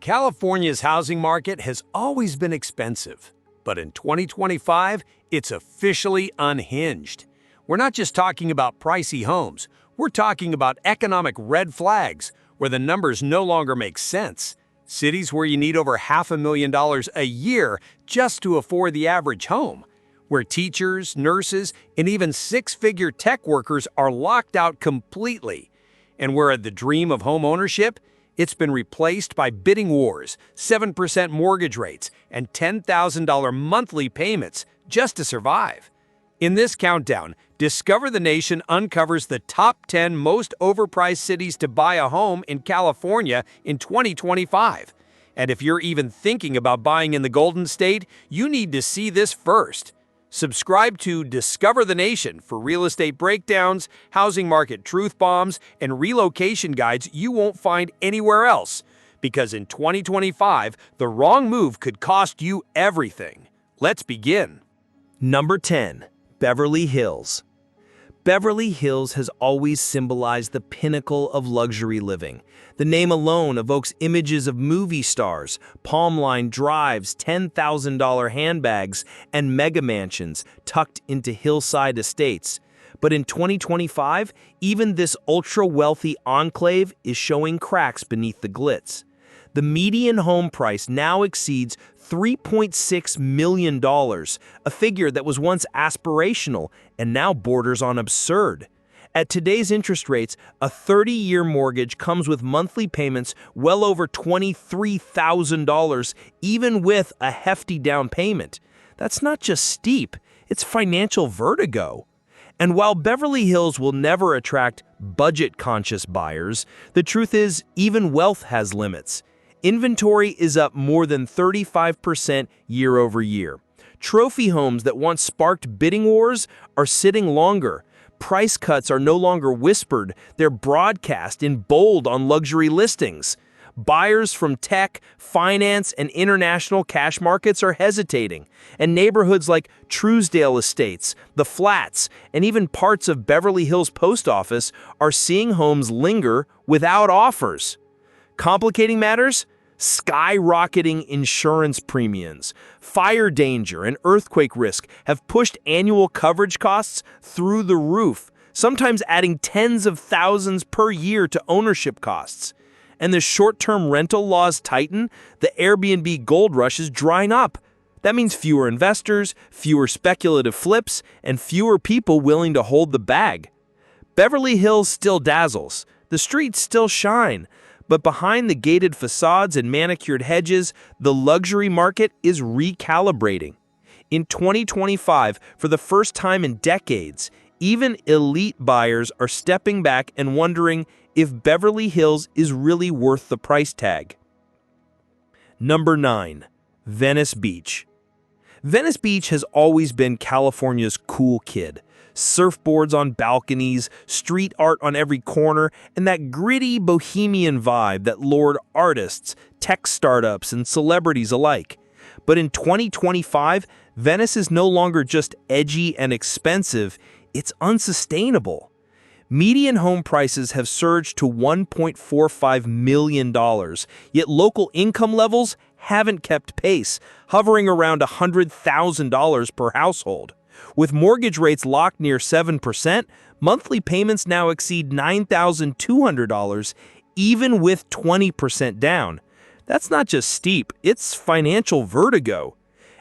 California's housing market has always been expensive, but in 2025, it's officially unhinged. We're not just talking about pricey homes, we're talking about economic red flags where the numbers no longer make sense. Cities where you need over $500,000 a year just to afford the average home, where teachers, nurses, and even six-figure tech workers are locked out completely, and where the dream of home ownership, it's been replaced by bidding wars, 7% mortgage rates, and $10,000 monthly payments just to survive. In this countdown, Discover the Nation uncovers the top 10 most overpriced cities to buy a home in California in 2025. And if you're even thinking about buying in the Golden State, you need to see this first. Subscribe to Discover the Nation for real estate breakdowns, housing market truth bombs, and relocation guides you won't find anywhere else. Because in 2025, the wrong move could cost you everything. Let's begin. Number 10. Beverly Hills. Beverly Hills has always symbolized the pinnacle of luxury living. The name alone evokes images of movie stars, palm-lined drives, $10,000 handbags, and mega mansions tucked into hillside estates. But in 2025, even this ultra-wealthy enclave is showing cracks beneath the glitz. The median home price now exceeds $3.6 million, a figure that was once aspirational and now borders on absurd. At today's interest rates, a 30-year mortgage comes with monthly payments well over $23,000, even with a hefty down payment. That's not just steep, it's financial vertigo. And while Beverly Hills will never attract budget-conscious buyers, the truth is, even wealth has limits. Inventory is up more than 35% year over year. Trophy homes that once sparked bidding wars are sitting longer. Price cuts are no longer whispered, they're broadcast in bold on luxury listings. Buyers from tech, finance, and international cash markets are hesitating, and neighborhoods like Truesdale Estates, The Flats, and even parts of Beverly Hills Post Office are seeing homes linger without offers. Complicating matters? Skyrocketing insurance premiums, fire danger, and earthquake risk have pushed annual coverage costs through the roof, sometimes adding tens of thousands per year to ownership costs. And the short-term rental laws tighten, the Airbnb gold rush is drying up. That means fewer investors, fewer speculative flips, and fewer people willing to hold the bag. Beverly Hills still dazzles, the streets still shine, but behind the gated facades and manicured hedges, the luxury market is recalibrating. In 2025, for the first time in decades, even elite buyers are stepping back and wondering if Beverly Hills is really worth the price tag. Number 9. Venice Beach. Venice Beach has always been California's cool kid. Surfboards on balconies, street art on every corner, and that gritty bohemian vibe that lured artists, tech startups, and celebrities alike. But in 2025, Venice is no longer just edgy and expensive, it's unsustainable. Median home prices have surged to $1.45 million, yet local income levels haven't kept pace, hovering around $100,000 per household. With mortgage rates locked near 7%, monthly payments now exceed $9,200, even with 20% down. That's not just steep, it's financial vertigo.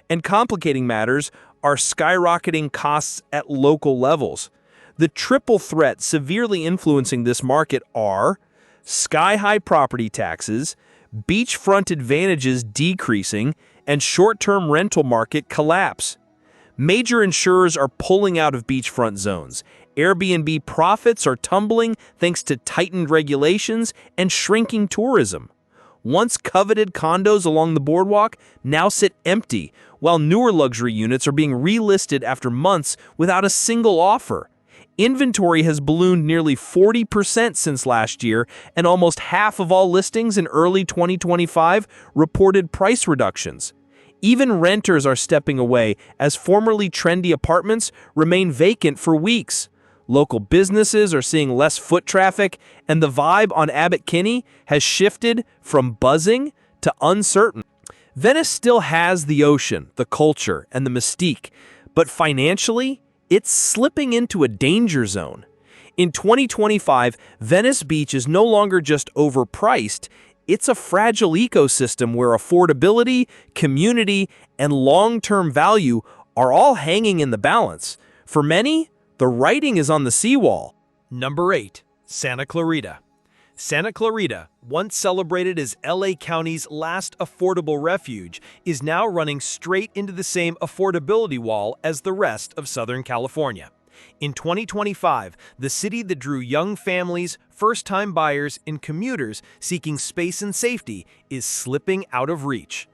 And complicating matters are skyrocketing costs at local levels. The triple threat severely influencing this market are sky-high property taxes, beachfront advantages decreasing, and short-term rental market collapse. Major insurers are pulling out of beachfront zones. Airbnb profits are tumbling thanks to tightened regulations and shrinking tourism. Once coveted condos along the boardwalk now sit empty, while newer luxury units are being relisted after months without a single offer. Inventory has ballooned nearly 40% since last year, and almost half of all listings in early 2025 reported price reductions. Even renters are stepping away as formerly trendy apartments remain vacant for weeks. Local businesses are seeing less foot traffic, and the vibe on Abbot Kinney has shifted from buzzing to uncertain. Venice still has the ocean, the culture, and the mystique, but financially, it's slipping into a danger zone. In 2025, Venice Beach is no longer just overpriced, it's a fragile ecosystem where affordability, community, and long-term value are all hanging in the balance. For many, the writing is on the seawall. Number 8. Santa Clarita. Santa Clarita, once celebrated as LA County's last affordable refuge, is now running straight into the same affordability wall as the rest of Southern California. In 2025, the city that drew young families, first-time buyers, and commuters seeking space and safety is slipping out of reach.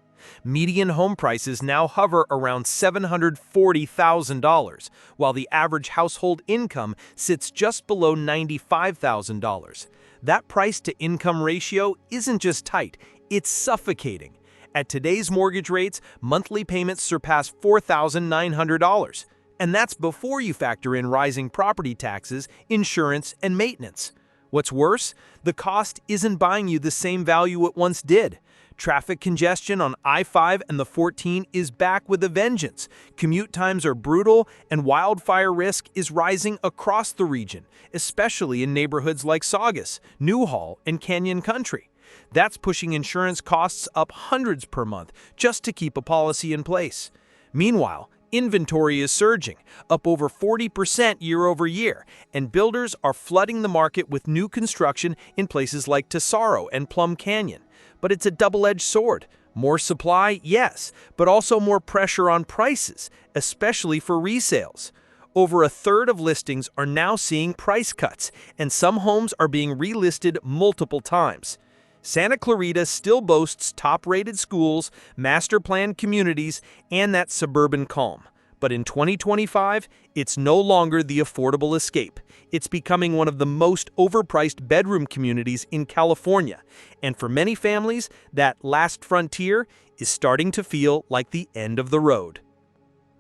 Median home prices now hover around $740,000, while the average household income sits just below $95,000. That price-to-income ratio isn't just tight, it's suffocating. At today's mortgage rates, monthly payments surpass $4,900. And that's before you factor in rising property taxes, insurance, and maintenance. What's worse, the cost isn't buying you the same value it once did. Traffic congestion on I-5 and the 14 is back with a vengeance. Commute times are brutal, and wildfire risk is rising across the region, especially in neighborhoods like Saugus, Newhall, and Canyon Country. That's pushing insurance costs up hundreds per month just to keep a policy in place. Meanwhile, inventory is surging, up over 40% year over year, and builders are flooding the market with new construction in places like Tesoro and Plum Canyon. But it's a double-edged sword. More supply, yes, but also more pressure on prices, especially for resales. Over a third of listings are now seeing price cuts, and some homes are being relisted multiple times. Santa Clarita still boasts top-rated schools, master-planned communities, and that suburban calm. But in 2025, it's no longer the affordable escape. It's becoming one of the most overpriced bedroom communities in California. And for many families, that last frontier is starting to feel like the end of the road.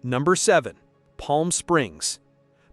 Number 7. Palm Springs.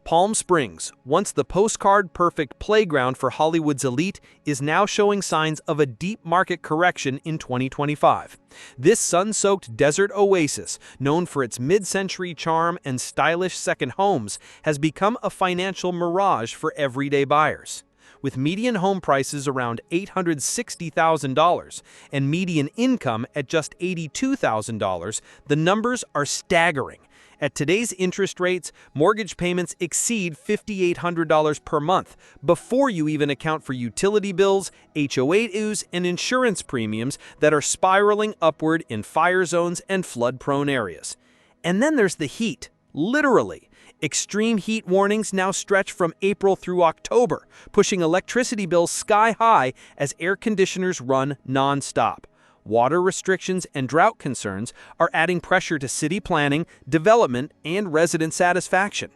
Palm Springs, once the postcard-perfect playground for Hollywood's elite, is now showing signs of a deep market correction in 2025. This sun-soaked desert oasis, known for its mid-century charm and stylish second homes, has become a financial mirage for everyday buyers. With median home prices around $860,000 and median income at just $82,000, the numbers are staggering. At today's interest rates, mortgage payments exceed $5,800 per month before you even account for utility bills, HOA dues, and insurance premiums that are spiraling upward in fire zones and flood-prone areas. And then there's the heat, literally. Extreme heat warnings now stretch from April through October, pushing electricity bills sky-high as air conditioners run non-stop. Water restrictions and drought concerns are adding pressure to city planning, development, and resident satisfaction.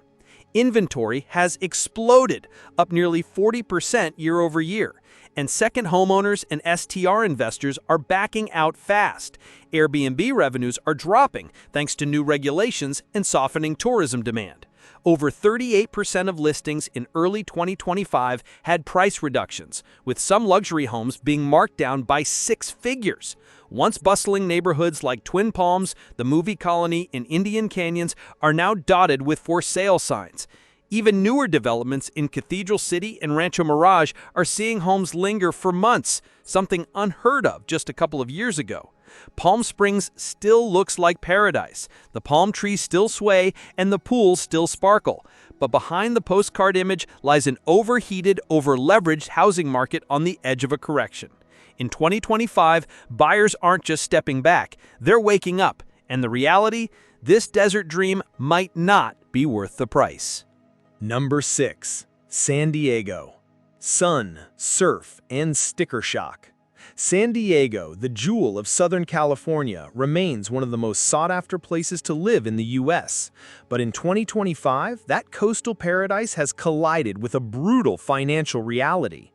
Inventory has exploded, up nearly 40% year over year, and second homeowners and STR investors are backing out fast. Airbnb revenues are dropping thanks to new regulations and softening tourism demand. Over 38% of listings in early 2025 had price reductions, with some luxury homes being marked down by 6 figures. Once bustling neighborhoods like Twin Palms, the Movie Colony, and Indian Canyons are now dotted with for sale signs. Even newer developments in Cathedral City and Rancho Mirage are seeing homes linger for months, something unheard of just a couple of years ago. Palm Springs still looks like paradise. The palm trees still sway and the pools still sparkle. But behind the postcard image lies an overheated, over-leveraged housing market on the edge of a correction. In 2025, buyers aren't just stepping back, they're waking up. And the reality? This desert dream might not be worth the price. Number 6. San Diego. Sun, surf, and sticker shock. San Diego, the jewel of Southern California, remains one of the most sought-after places to live in the U.S. But in 2025, that coastal paradise has collided with a brutal financial reality.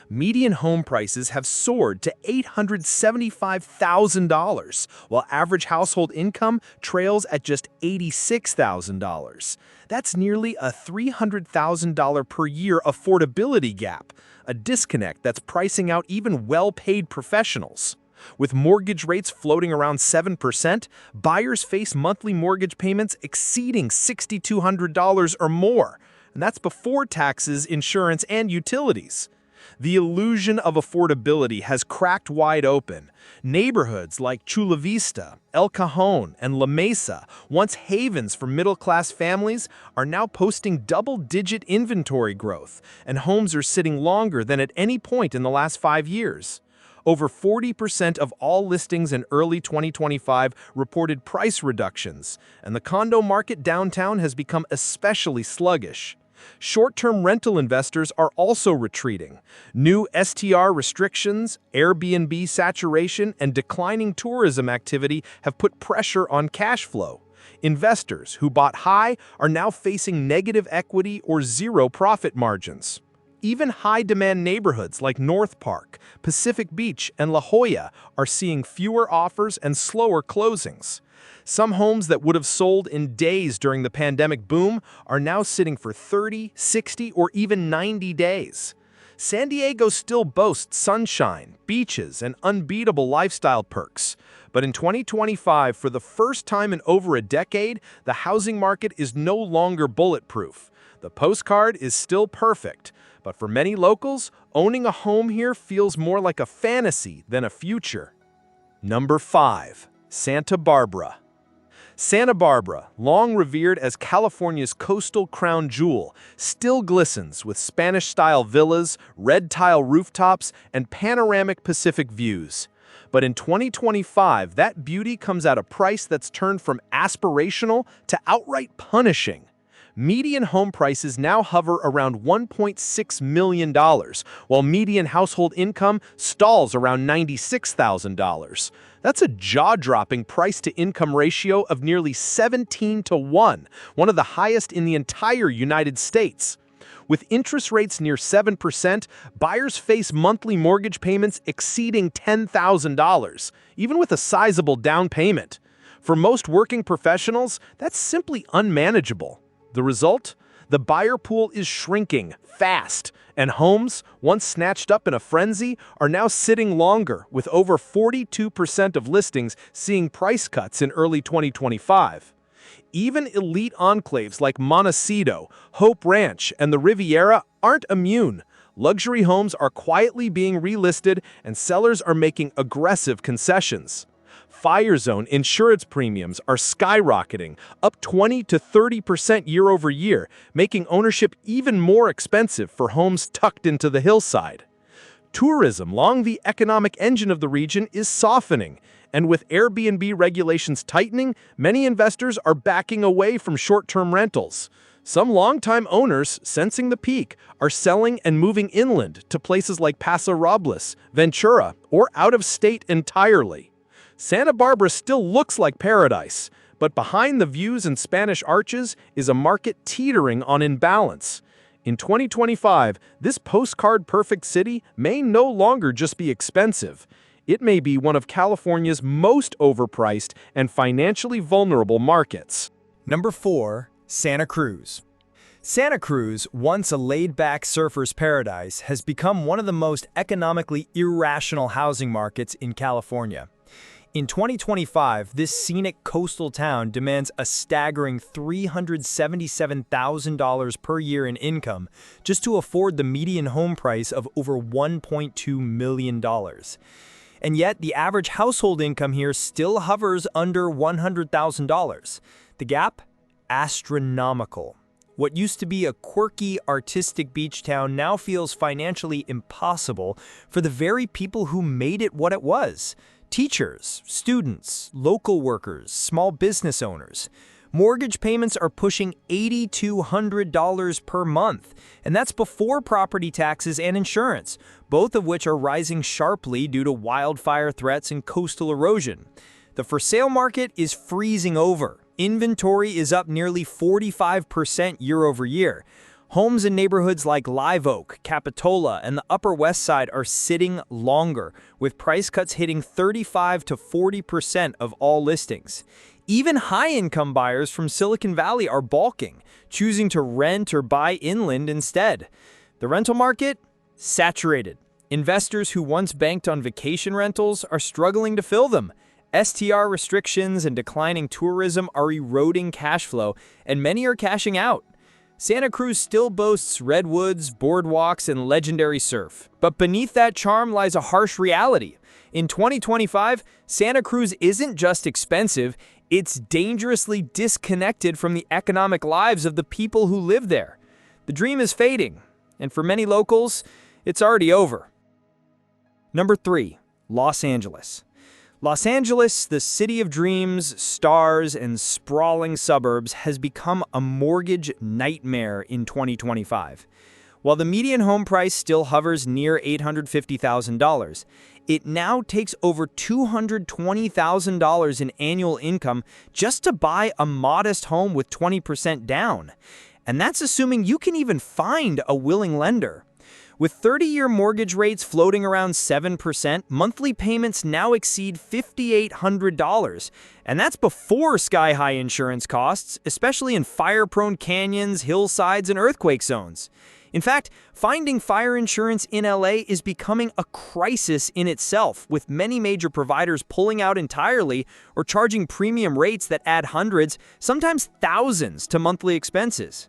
Median home prices have soared to $875,000, while average household income trails at just $86,000. That's nearly a $300,000 per year affordability gap, a disconnect that's pricing out even well-paid professionals. With mortgage rates floating around 7%, buyers face monthly mortgage payments exceeding $6,200 or more, and that's before taxes, insurance, and utilities. The illusion of affordability has cracked wide open. Neighborhoods like Chula Vista, El Cajon, and La Mesa, once havens for middle-class families, are now posting double-digit inventory growth, and homes are sitting longer than at any point in the last 5 years. Over 40% of all listings in early 2025 reported price reductions, and the condo market downtown has become especially sluggish. Short-term rental investors are also retreating. New STR restrictions, Airbnb saturation, and declining tourism activity have put pressure on cash flow. Investors who bought high are now facing negative equity or zero profit margins. Even high-demand neighborhoods like North Park, Pacific Beach, and La Jolla are seeing fewer offers and slower closings. Some homes that would have sold in days during the pandemic boom are now sitting for 30, 60, or even 90 days. San Diego still boasts sunshine, beaches, and unbeatable lifestyle perks. But in 2025, for the first time in over a decade, the housing market is no longer bulletproof. The postcard is still perfect, but for many locals, owning a home here feels more like a fantasy than a future. Number 5. Santa Barbara. Santa Barbara, long revered as California's coastal crown jewel, still glistens with Spanish-style villas, red-tile rooftops, and panoramic Pacific views. But in 2025, that beauty comes at a price that's turned from aspirational to outright punishing. Median home prices now hover around $1.6 million, while median household income stalls around $96,000. That's a jaw-dropping price-to-income ratio of nearly 17 to 1, one of the highest in the entire United States. With interest rates near 7%, buyers face monthly mortgage payments exceeding $10,000, even with a sizable down payment. For most working professionals, that's simply unmanageable. The result? The buyer pool is shrinking fast, and homes, once snatched up in a frenzy, are now sitting longer, with over 42% of listings seeing price cuts in early 2025. Even elite enclaves like Montecito, Hope Ranch, and the Riviera aren't immune. Luxury homes are quietly being relisted, and sellers are making aggressive concessions. Fire zone insurance premiums are skyrocketing, up 20 to 30% year over year, making ownership even more expensive for homes tucked into the hillside. Tourism, long the economic engine of the region, is softening, and with Airbnb regulations tightening, many investors are backing away from short-term rentals. Some longtime owners, sensing the peak, are selling and moving inland to places like Paso Robles, Ventura, or out of state entirely. Santa Barbara still looks like paradise, but behind the views and Spanish arches is a market teetering on imbalance. In 2025, this postcard-perfect city may no longer just be expensive. It may be one of California's most overpriced and financially vulnerable markets. Number 4. Santa Cruz. Santa Cruz, once a laid-back surfer's paradise, has become one of the most economically irrational housing markets in California. In 2025, this scenic coastal town demands a staggering $377,000 per year in income just to afford the median home price of over $1.2 million. And yet, the average household income here still hovers under $100,000. The gap? Astronomical. What used to be a quirky, artistic beach town now feels financially impossible for the very people who made it what it was. Teachers, students, local workers, small business owners. Mortgage payments are pushing $8,200 per month, and that's before property taxes and insurance, both of which are rising sharply due to wildfire threats and coastal erosion. The for sale market is freezing over. Inventory is up nearly 45% year over year. Homes in neighborhoods like Live Oak, Capitola, and the Upper West Side are sitting longer, with price cuts hitting 35 to 40% of all listings. Even high-income buyers from Silicon Valley are balking, choosing to rent or buy inland instead. The rental market? Saturated. Investors who once banked on vacation rentals are struggling to fill them. STR restrictions and declining tourism are eroding cash flow, and many are cashing out. Santa Cruz still boasts redwoods, boardwalks, and legendary surf. But beneath that charm lies a harsh reality. In 2025, Santa Cruz isn't just expensive, it's dangerously disconnected from the economic lives of the people who live there. The dream is fading, and for many locals, it's already over. Number 3, Los Angeles. Los Angeles, the city of dreams, stars, and sprawling suburbs, has become a mortgage nightmare in 2025. While the median home price still hovers near $850,000, it now takes over $220,000 in annual income just to buy a modest home with 20% down. And that's assuming you can even find a willing lender. With 30-year mortgage rates floating around 7%, monthly payments now exceed $5,800. And that's before sky-high insurance costs, especially in fire-prone canyons, hillsides, and earthquake zones. In fact, finding fire insurance in LA is becoming a crisis in itself, with many major providers pulling out entirely or charging premium rates that add hundreds, sometimes thousands, to monthly expenses.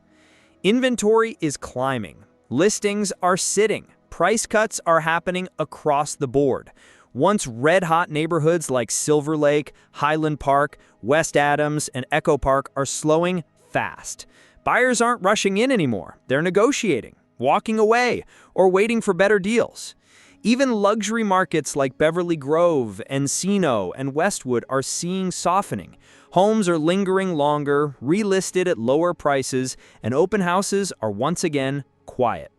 Inventory is climbing. Listings are sitting. Price cuts are happening across the board. Once red-hot neighborhoods like Silver Lake, Highland Park, West Adams, and Echo Park are slowing fast. Buyers aren't rushing in anymore. They're negotiating, walking away, or waiting for better deals. Even luxury markets like Beverly Grove, Encino, and Westwood are seeing softening. Homes are lingering longer, relisted at lower prices, and open houses are once again quiet.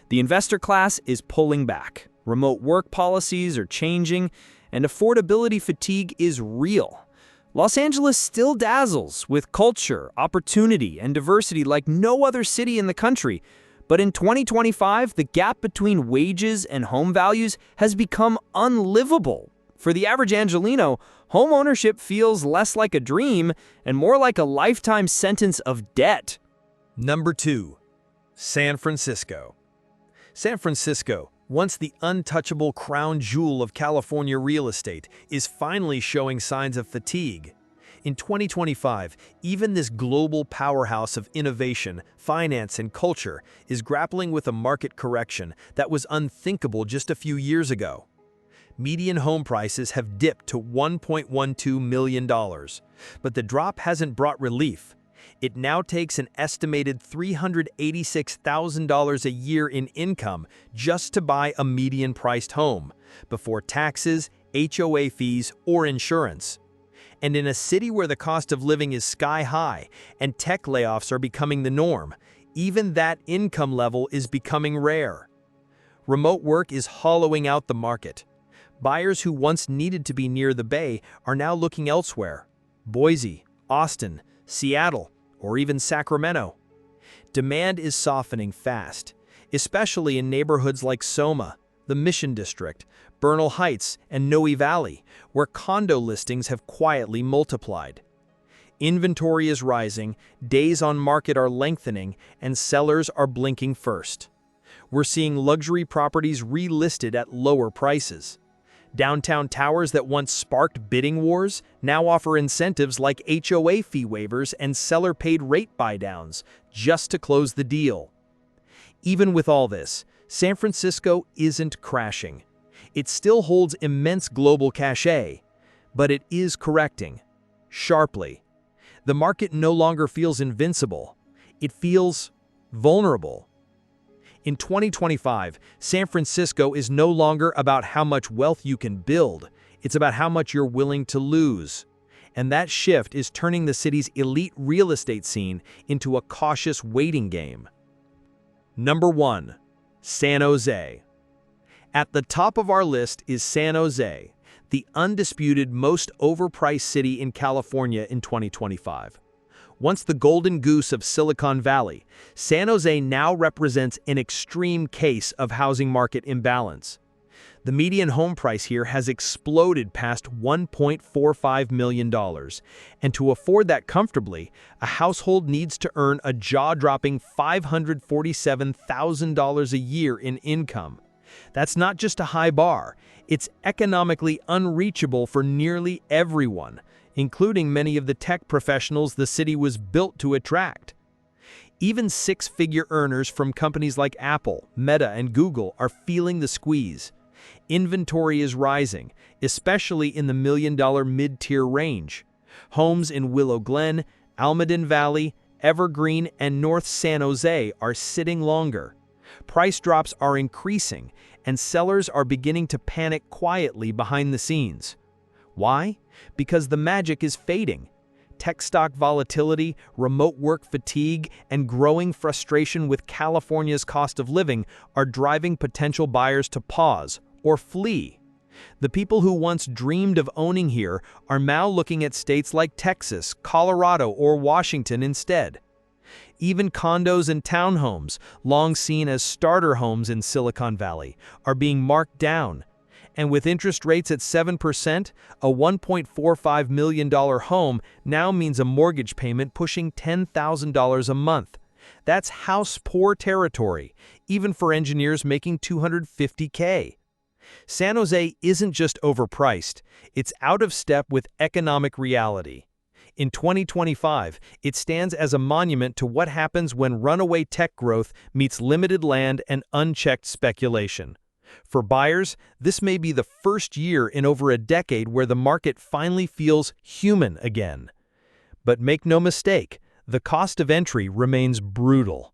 The investor class is pulling back. Remote work policies are changing, and affordability fatigue is real. Los Angeles still dazzles with culture, opportunity, and diversity like no other city in the country. But in 2025, the gap between wages and home values has become unlivable. For the average Angelino, home ownership feels less like a dream and more like a lifetime sentence of debt. Number 2, San Francisco. San Francisco, once the untouchable crown jewel of California real estate, is finally showing signs of fatigue. In 2025, even this global powerhouse of innovation, finance, and culture is grappling with a market correction that was unthinkable just a few years ago. Median home prices have dipped to $1.12 million, but the drop hasn't brought relief. It now takes an estimated $386,000 a year in income just to buy a median-priced home, before taxes, HOA fees, or insurance. And in a city where the cost of living is sky-high and tech layoffs are becoming the norm, even that income level is becoming rare. Remote work is hollowing out the market. Buyers who once needed to be near the Bay are now looking elsewhere: Boise, Austin, Seattle, or even Sacramento. Demand is softening fast, especially in neighborhoods like Soma, the Mission District, Bernal Heights, and Noe Valley, where condo listings have quietly multiplied. Inventory is rising, days on market are lengthening, and sellers are blinking first. We're seeing luxury properties relisted at lower prices. Downtown towers that once sparked bidding wars now offer incentives like HOA fee waivers and seller-paid rate buydowns just to close the deal. Even with all this, San Francisco isn't crashing. It still holds immense global cachet, but it is correcting, sharply. The market no longer feels invincible. It feels vulnerable. In 2025, San Francisco is no longer about how much wealth you can build. It's about how much you're willing to lose. And that shift is turning the city's elite real estate scene into a cautious waiting game. Number 1, San Jose. At the top of our list is San Jose, the undisputed most overpriced city in California in 2025. Once the golden goose of Silicon Valley, San Jose now represents an extreme case of housing market imbalance. The median home price here has exploded past $1.45 million, and to afford that comfortably, a household needs to earn a jaw-dropping $547,000 a year in income. That's not just a high bar, it's economically unreachable for nearly everyone, including many of the tech professionals the city was built to attract. Even six-figure earners from companies like Apple, Meta, and Google are feeling the squeeze. Inventory is rising, especially in the million-dollar mid-tier range. Homes in Willow Glen, Almaden Valley, Evergreen, and North San Jose are sitting longer. Price drops are increasing, and sellers are beginning to panic quietly behind the scenes. Why? Because the magic is fading. Tech stock volatility, remote work fatigue, and growing frustration with California's cost of living are driving potential buyers to pause or flee. The people who once dreamed of owning here are now looking at states like Texas, Colorado, or Washington instead. Even condos and townhomes, long seen as starter homes in Silicon Valley, are being marked down. And with interest rates at 7%, a $1.45 million home now means a mortgage payment pushing $10,000 a month. That's house poor territory, even for engineers making $250K. San Jose isn't just overpriced, it's out of step with economic reality. In 2025, it stands as a monument to what happens when runaway tech growth meets limited land and unchecked speculation. For buyers, this may be the first year in over a decade where the market finally feels human again. But make no mistake, the cost of entry remains brutal.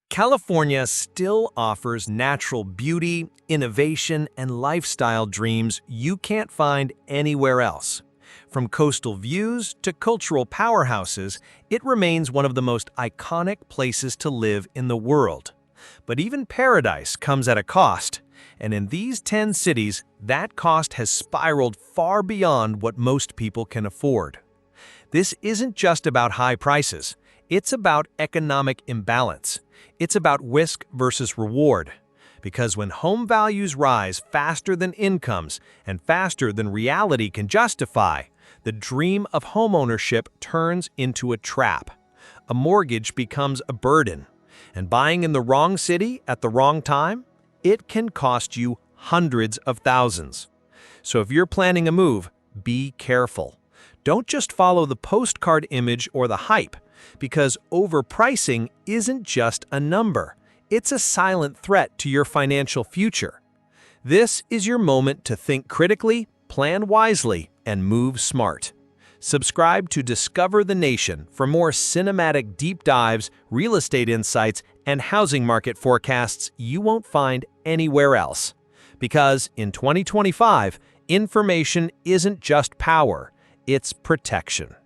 California still offers natural beauty, innovation, and lifestyle dreams you can't find anywhere else. From coastal views to cultural powerhouses, it remains one of the most iconic places to live in the world. But even paradise comes at a cost, and in these 10 cities, that cost has spiraled far beyond what most people can afford. This isn't just about high prices, it's about economic imbalance. It's about risk versus reward. Because when home values rise faster than incomes and faster than reality can justify, the dream of homeownership turns into a trap. A mortgage becomes a burden. And buying in the wrong city at the wrong time, it can cost you hundreds of thousands. So if you're planning a move, be careful. Don't just follow the postcard image or the hype, because overpricing isn't just a number. It's a silent threat to your financial future. This is your moment to think critically, plan wisely, and move smart. Subscribe to Discover the Nation for more cinematic deep dives, real estate insights, and housing market forecasts you won't find anywhere else. Because in 2025, information isn't just power, it's protection.